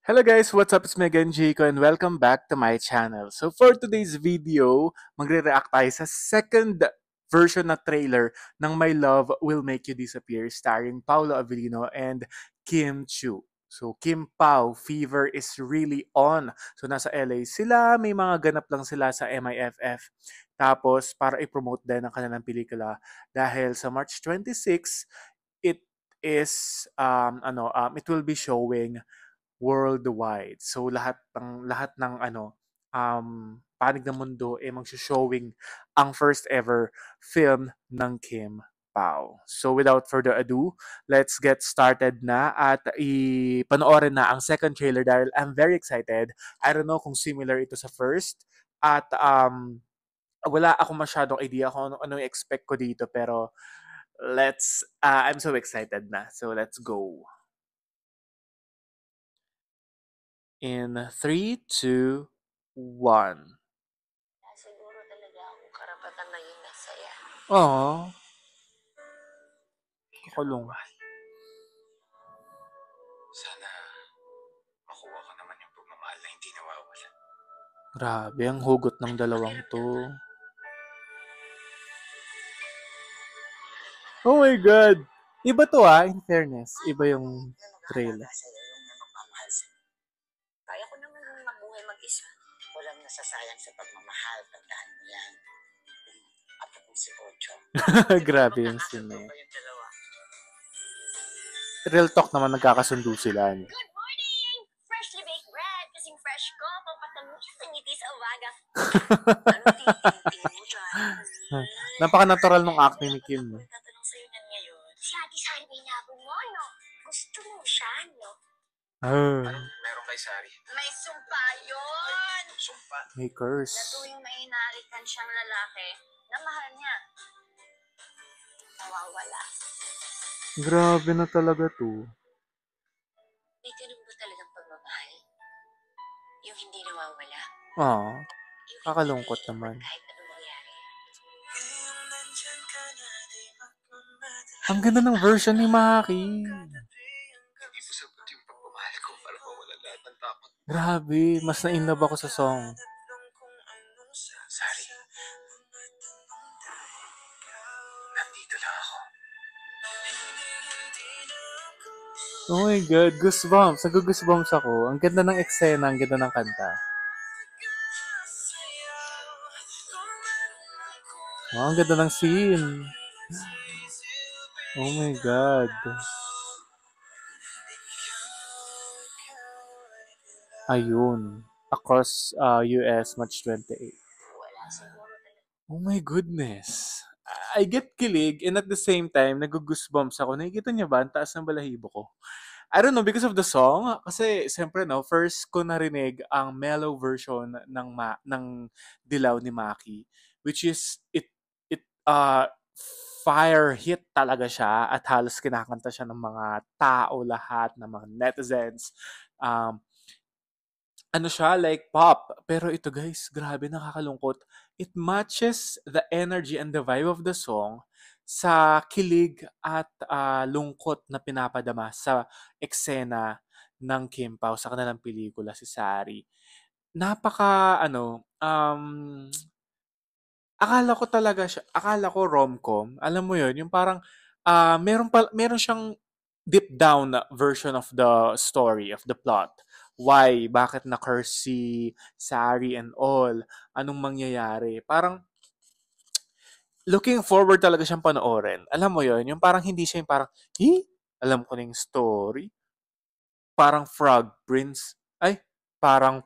Hello guys, what's up? It's me again, Jayco, and welcome back to my channel. So for today's video, magre-react tayo sa second version na trailer ng My Love Will Make You Disappear starring Paolo Avellino and Kim Chiu. So Kim Pao, fever is really on. So nasa LA sila, may mga ganap lang sila sa MIFF. Tapos para i-promote din ang kanilang pelikula dahil sa March 26, it it will be showing worldwide. So lahat ng panig ng mundo magso-showing ang first ever film ng Kim Pao. So without further ado, let's get started na at ipanoorin na ang second trailer dahil I'm very excited. I don't know kung similar ito sa first at wala akong masyadong idea kung ano yung expect ko dito pero I'm so excited na. So let's go. In 3, 2, 1. Siguro talaga akong karapatan maging masaya. Aww. Kakulong. Sana makuha ko naman yung pagmamahal na hindi nawawala. Grabe, ang hugot ng dalawang to. Oh my God! Iba to in fairness. Iba yung trailer. Kaya ko naman mabuhay mag-isa. Walang nasasayang sa pagmamahal. Tandaan mo yan. Apo kong si Ocho. Grabe yung scene na yun. Real talk naman nagkakasundo sila. Good morning! Freshly baked bread. Kasing fresh ko. Pampatamis sa ngiti sa umaga. Ano tingin mo dyan? Napaka-natural nung acting ni Kim. Tatanong sa'yo yan ngayon. Si Ate Sari may nabong mo, no? Gusto mo siya, no? Meron kay Sari. May sumpa yun! Sumpa. May curse. Na tuwing may inarikan siyang lalaki na mahal niya, nawawala. Grabe na talaga to. May ganun ba talagang pagmamahal? Yung hindi nawawala? Ah, Yung kakalungkot hindi naman. kahit anong mangyari? Ang ganda ng version ni Maki. Hindi po sapat yung pagmamahal ko para mawala lahat ng takot. Grabe, mas na-inlove ako sa song. Sari. Nandito lang ako. Oh my God, goosebumps. Nag-goosebumps ako. Ang ganda ng eksena, ang ganda ng kanta. Oh, ang ganda ng scene. Oh my God. Ayun. Across US, March 28. Oh my goodness. I get kilig and at the same time, nag-goosebumps ako. Nakikita niyo ba? Ang taas ng balahibo ko. I don't know, because of the song. Kasi, siyempre, no, first ko narinig ang mellow version ng Dilaw ni Maki. Which is, it fire hit talaga siya at halos kinakanta siya ng mga tao lahat, ng mga netizens. Ano siya, like pop. Pero ito guys, grabe nakakalungkot. It matches the energy and the vibe of the song sa kilig at lungkot na pinapadama sa eksena ng Kim Pao sa kanilang pelikula, si Sari. Napaka, akala ko rom-com. Alam mo yun, yung parang, meron siyang deep down na version of the story, of the plot. Why? Bakit na-curse si Sari and all? Anong mangyayari? Parang, looking forward talaga siyang panoorin. Alam mo yun, yung parang hindi siya yung parang, alam ko na yung story. Parang Frog Prince. Ay, parang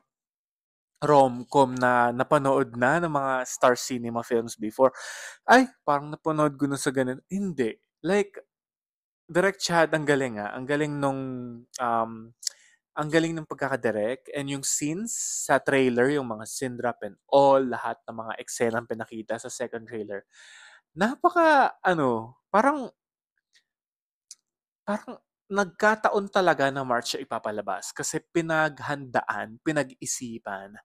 rom-com na napanood na ng mga Star Cinema films before. Ay, parang napanood ko na sa ganun. Hindi. Like, Direct Chad, ang galing Ang galing ang galing ng pagkakadirect and yung scenes sa trailer, yung mga scene drop and all, lahat ng mga eksenang pinakita sa second trailer. Napaka, parang nagkataon talaga na March siya ipapalabas kasi pinaghandaan, pinag-isipan,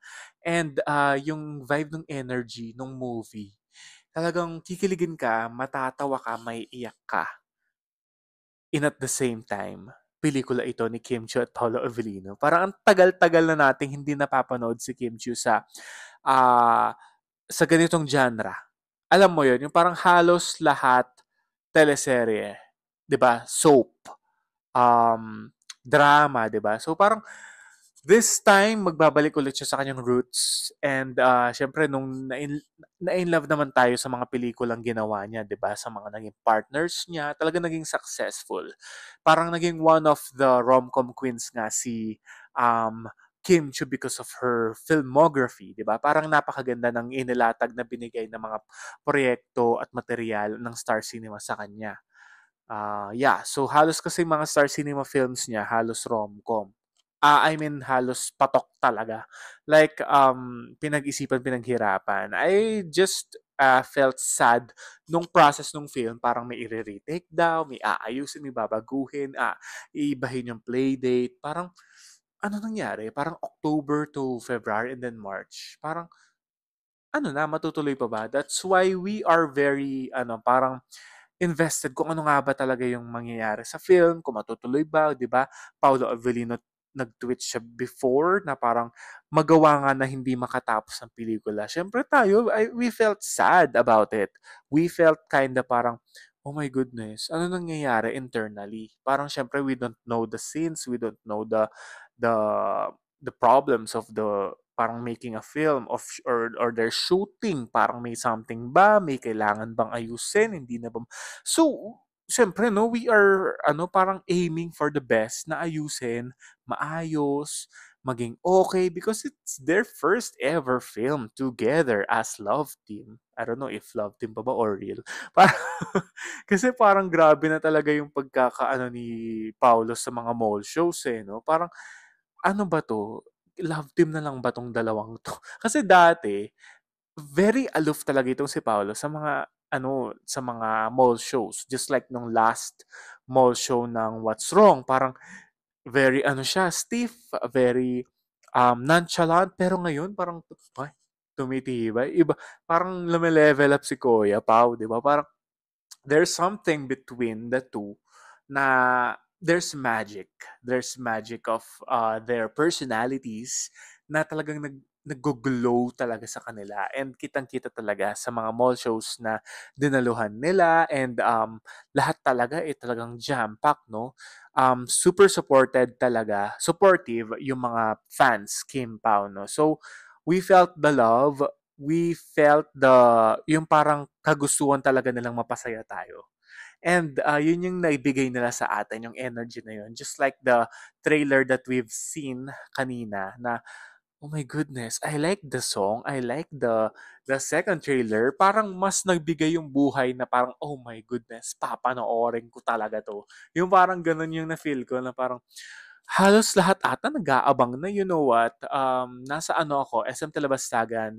and yung vibe ng energy ng movie, talagang kikiligin ka, matatawa ka, may iyak ka, in at the same time. pelikula ito ni Kim Chiu at Paolo Avellino. Parang ang tagal-tagal na nating hindi napapanood si Kim Chiu ah, sa ganitong genre. Alam mo yun, yung parang halos lahat teleserye, 'di ba? Soap, um, drama, 'di ba? So parang this time magbabalik ulit siya sa kanyang roots and syempre nung na-in love naman tayo sa mga pelikulang ginawa niya, 'di ba? Sa mga naging partners niya, talaga naging successful. Parang naging one of the rom-com queens nga si Kim Chiu because of her filmography, 'di ba? Parang napakaganda ng inilatag na binigay ng mga proyekto at material ng Star Cinema sa kanya. Yeah, so halos kasi mga Star Cinema films niya, halos rom-com. I mean, halos patok talaga. Like, pinag-isipan, pinaghirapan. I just felt sad nung process nung film. Parang may i-retake daw, may aayusin, may babaguhin, iibahin yung playdate. Parang, ano nangyari? Parang October to February and then March. Parang, ano na, matutuloy pa ba? That's why we are very, parang invested kung ano nga ba talaga yung mangyayari sa film, kung matutuloy ba, 'di ba? Paolo Avellino nag-tweet siya before na parang magawa nga na hindi makatapos ang pelikula. Siyempre tayo, we felt sad about it. We felt kinda parang, oh my goodness, ano nangyayari internally? Parang siyempre we don't know the scenes, we don't know the the problems of the parang making a film or their shooting, parang may something ba, may kailangan bang ayusin, hindi na ba. So syempre no, we are parang aiming for the best na ayusin, maayos, maging okay because it's their first ever film together as Love Team. I don't know if Love Team pa ba or real. Parang, kasi parang grabe na talaga yung pagkakaano ni Paulo sa mga mall shows eh, no? Parang ano ba 'to? Love team na lang ba 'tong dalawang 'to? Kasi dati, very aloof talaga itong si Paolo sa mga mall shows. Just like nung last mall show ng What's Wrong, parang very siya, stiff, very nonchalant. Pero ngayon parang, ay, tumitibay. Iba, parang lume-level up si Kuya Pao, 'di ba? Parang there's something between the two na there's magic. There's magic of their personalities na talagang nag-glow talaga sa kanila and kitang-kita talaga sa mga mall shows na dinaluhan nila and lahat talaga talagang jam-packed, no? Super supported talaga, supportive yung mga fans Kim Pao, no? So we felt the love, we felt yung parang kagustuhan talaga nilang mapasaya tayo. And yun yung naibigay nila sa atin, yung energy na yun. Just like the trailer that we've seen kanina na, oh my goodness, I like the song, I like the second trailer. Parang mas nagbigay yung buhay na parang, oh my goodness, papanoorin ko talaga to. Yung parang ganun yung na-feel ko na parang, halos lahat ata nag-aabang na, you know what? Nasa ako, SM Telebastagan,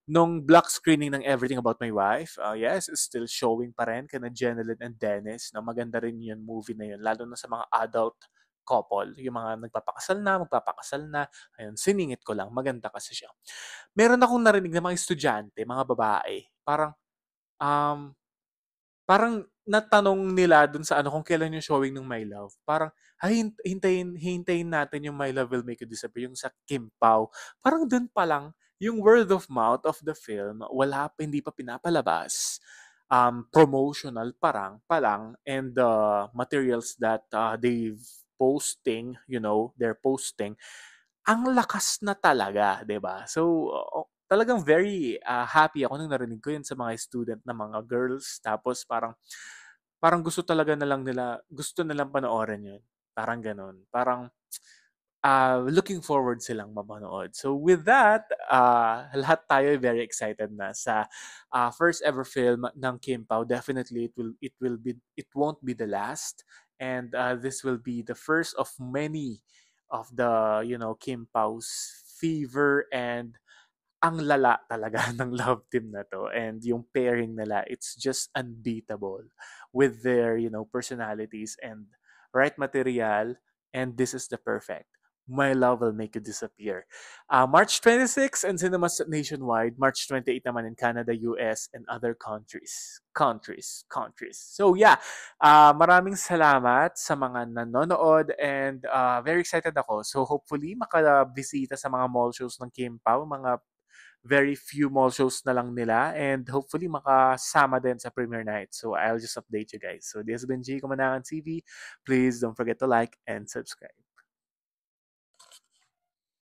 nung block screening ng Everything About My Wife, yes, it's still showing pa rin kana Jeneline and Dennis. No? Maganda rin yun movie na yun, lalo na sa mga adult couple, yung mga magpapakasal na, ayun, siningit ko lang, maganda kasi siya. Meron akong narinig na mga estudyante, mga babae, um, parang natanong nila dun sa kung kailan yung showing ng My Love. Parang, hintayin natin yung My Love Will Make You Disappear, yung sa Kim Pao. Parang dun pa lang, yung word of mouth of the film, hindi pa pinapalabas. Promotional pa lang, and the materials that they're posting, ang lakas na talaga, 'di ba? So, talagang very happy ako nung narinig ko 'yun sa mga student na mga girls. Tapos parang gusto nilang panoorin 'yun. Parang gano'n. Parang looking forward silang mapanood. So with that, lahat tayo very excited na sa first ever film ng Kim Pao. Definitely it won't be the last, and this will be the first of many of the Kim Pao's fever, and ang lala talaga ng love team na to, and yung pairing nila, it's just unbeatable with their personalities and right material, and this is the perfect My Love Will Make You Disappear. March 26 in cinemas nationwide, March 28 naman in Canada, US, and other countries. So yeah, maraming salamat sa mga nanonood and very excited ako. So hopefully makabisita sa mga mall shows ng Kim Pao, mga very few mall shows na lang nila and hopefully makasama din sa premiere night. So I'll just update you guys. So this has been G Kumanangan TV. Please don't forget to like and subscribe.